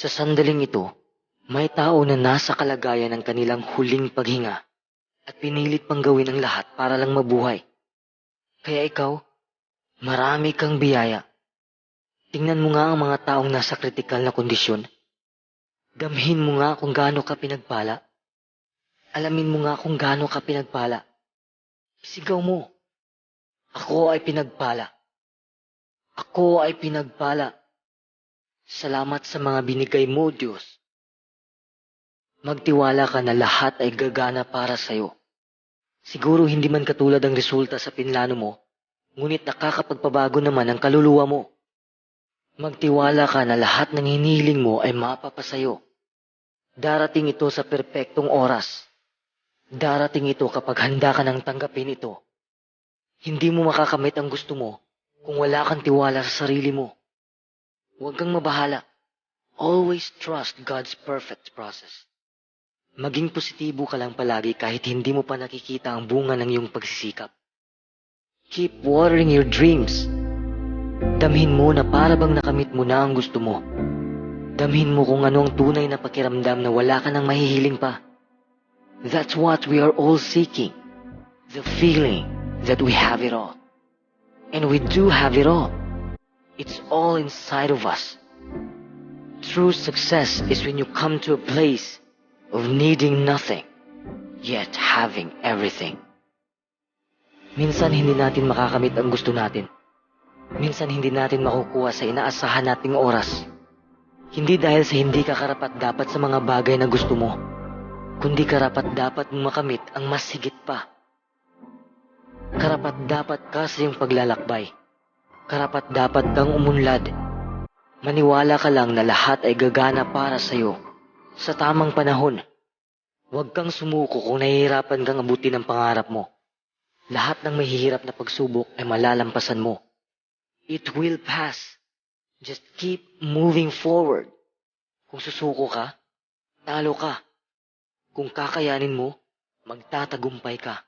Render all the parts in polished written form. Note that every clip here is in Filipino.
Sa sandaling ito, may tao na nasa kalagayan ng kanilang huling paghinga at pinilit pang gawin ang lahat para lang mabuhay. Kaya ikaw, marami kang biyaya. Tingnan mo nga ang mga taong nasa kritikal na kondisyon. Damhin mo nga kung gaano ka pinagpala. Alamin mo nga kung gaano ka pinagpala. Isigaw mo, ako ay pinagpala. Ako ay pinagpala. Salamat sa mga binigay mo, Diyos. Magtiwala ka na lahat ay gagana para sa'yo. Siguro hindi man katulad ang resulta sa pinlano mo, ngunit nakakapagpabago naman ang kaluluwa mo. Magtiwala ka na lahat ng hinihiling mo ay mapapasayo. Darating ito sa perpektong oras. Darating ito kapag handa ka nang tanggapin ito. Hindi mo makakamit ang gusto mo kung wala kang tiwala sa sarili mo. Huwag kang mabahala. Always trust God's perfect process. Maging positibo ka lang palagi kahit hindi mo pa nakikita ang bunga ng iyong pagsisikap. Keep watering your dreams. Damhin mo na para bang nakamit mo na ang gusto mo. Damhin mo kung ano ang tunay na pakiramdam na wala ka nang mahihiling pa. That's what we are all seeking. The feeling that we have it all. And we do have it all. It's all inside of us. True success is when you come to a place of needing nothing, yet having everything. Minsan hindi natin makakamit ang gusto natin. Minsan hindi natin makukuha sa inaasahan nating oras. Hindi dahil sa hindi ka karapat-dapat sa mga bagay na gusto mo, kundi karapat-dapat mong makamit ang mas higit pa. Karapat-dapat ka sa iyong paglalakbay. Karapat-dapat kang umunlad. Maniwala ka lang na lahat ay gagana para sa iyo. Sa tamang panahon, huwag kang sumuko kung nahihirapan kang abutin ang pangarap mo. Lahat ng mahihirap na pagsubok ay malalampasan mo. It will pass. Just keep moving forward. Kung susuko ka, talo ka. Kung kakayanin mo, magtatagumpay ka.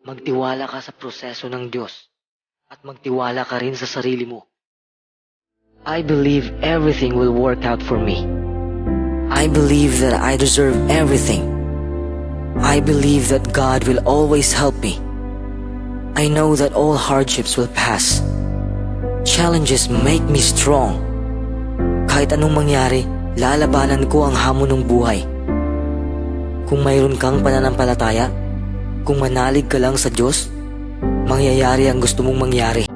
Magtiwala ka sa proseso ng Diyos. At magtiwala ka rin sa sarili mo. I believe everything will work out for me. I believe that I deserve everything. I believe that God will always help me. I know that all hardships will pass. Challenges make me strong. Kahit anong mangyari, lalabanan ko ang hamon ng buhay. Kung mayroon kang pananampalataya, kung manalig ka lang sa Diyos, mangyayari ang gusto mong mangyari.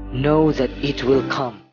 Know that it will come.